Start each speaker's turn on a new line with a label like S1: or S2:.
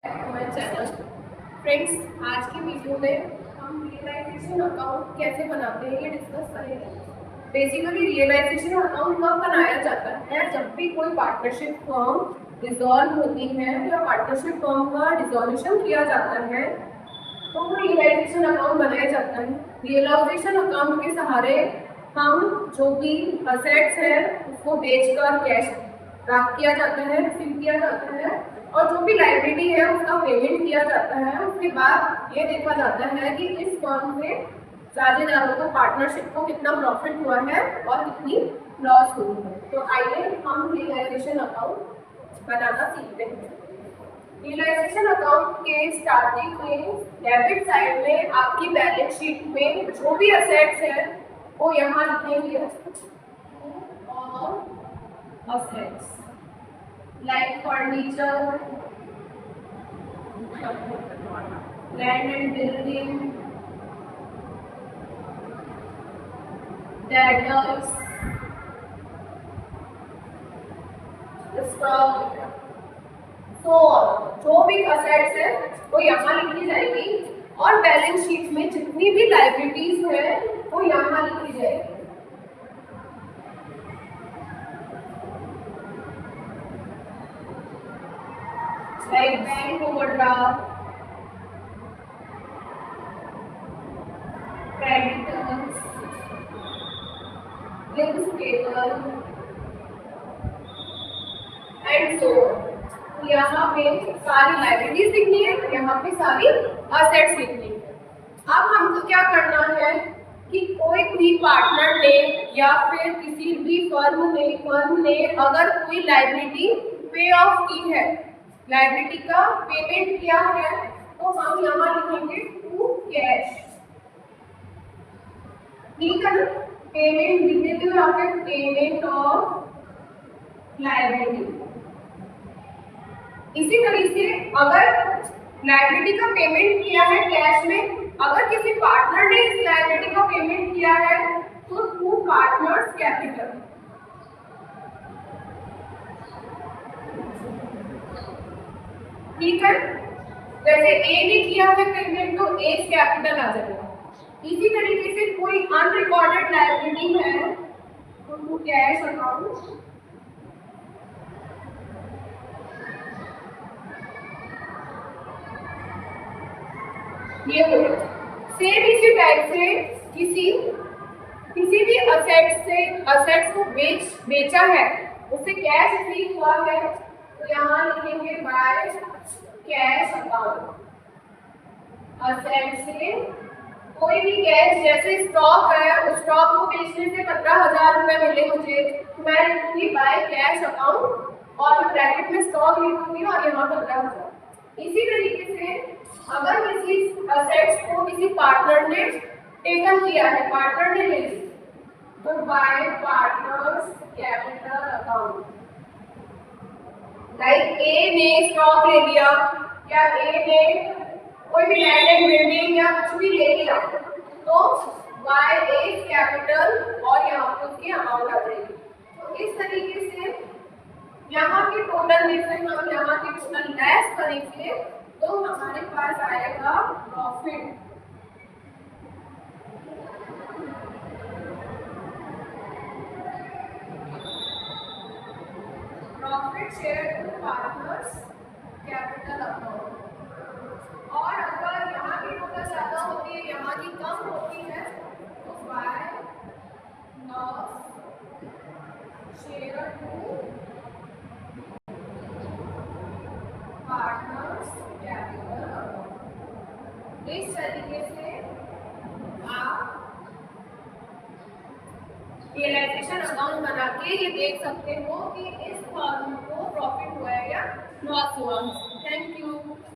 S1: Channel friends, आज की video में हम रियलाइजेशन अकाउंट कैसे बनाते हैं ये डिस्कस करेंगे। बेसिकली रियलाइजेशन अकाउंट कब बनाया जाता है? जब भी कोई पार्टनरशिप फर्म डिसॉल्व होती है या पार्टनरशिप फर्म का डिसॉल्यूशन किया जाता है तो वो रियलाइजेशन अकाउंट बनाया जाता है। रियलाइजेशन अकाउंट के सहारे हम जो भी असेट्स है उसको बेचकर कैश प्राप्त किया जाता है, रिसीव किया जाता है, और जो भी लाइबिलिटी है उसका पेमेंट किया जाता है। उसके बाद ये देखा जाता है कि इस फर्म से साझेदारों को पार्टनरशिप को कितना प्रॉफिट हुआ है और कितनी लॉस हुई है। तो आइए हम रियलाइजेशन अकाउंट बनाना सीखते हैं। रियलाइजेशन अकाउंट के स्टार्टिंग में डेबिट साइड में आपकी बैलेंस शीट में जो भी असेट्स है वो यहाँ लिखेंगे और assets like furniture, land and building, debtors, stock, so जो भी असेट्स है वो यहाँ लिखी जाएगी और बैलेंस शीट में जितनी भी लाइबिलिटीज है वो यहाँ लिखी जाएगी। Like bank overdraft, creditors, bills payable, and so यहाँ पे सारी लाइबिलिटीज लिखनी है, यहाँ पे सारी असेट्स लिखनी है। अब हमको क्या करना है कि कोई भी पार्टनर ने या फिर किसी भी फर्म ने अगर कोई लाइबिलिटी पे ऑफ की है, लाइबिलिटी का पेमेंट किया है, तो हम यहाँ लिखेंगे टू कैश। ठीक है ना? पेमेंट लिख देते हो यहाँ पे, पेमेंट ऑफ लाइबिलिटी। इसी तरीके से अगर लाइबिलिटी का पेमेंट किया है कैश में, अगर किसी पार्टनर ने इस लाइबिलिटी का पेमेंट किया है तो टू पार्टनर्स कैपिटल। ठीक है, जैसे ए ने किया है पेमेंट तो ए कैपिटल आ जाएगा। इसी तरीके से कोई अनरिकॉर्डेड लायबिलिटी है तो कैश अकाउंट, ये हो। सेम इसी टाइप से किसी भी असेट्स को बेचा है, उससे कैश रिसीव हुआ है तो यहाँ लिखेंगे बाय कैश अकाउंट। असेट से कोई भी कैश, जैसे स्टॉक है, उस स्टॉक को बेचने से 15,000 रुपए मिले मुझे, तो मैं लिखूंगी बाय कैश अकाउंट और मैं ब्रैकेट में स्टॉक लिखूंगी और यहाँ 15,000। इसी तरीके से अगर किसी असेट्स को किसी पार्टनर ने टेकन किया है, पार्टनर ने ले ली, तो bye partners capital account. Like a ने स्टॉक ले लिया या ए ने कोई भी लैंड एंड बिल्डिंग या कुछ भी ले लिया तो बाय ए कैपिटल और यहाँ पे उसकी अमाउंट आ जाएगी। तो इस तरीके से यहाँ की टोटल में से हम यहाँ की टोटल लेस करेंगे तो हमारे पास आएगा profit. Profit share to partners capital account. और अगर यहाँ की टोटल ज्यादा होती है, यहाँ की कम होती है, तो by loss share to partners capital account. इस तरीके से आप रियलाइजेशन अकाउंट बना के ये देख सकते हो कि इस फर्म को प्रॉफिट हुआ है या लॉस हुआ है। Thank you.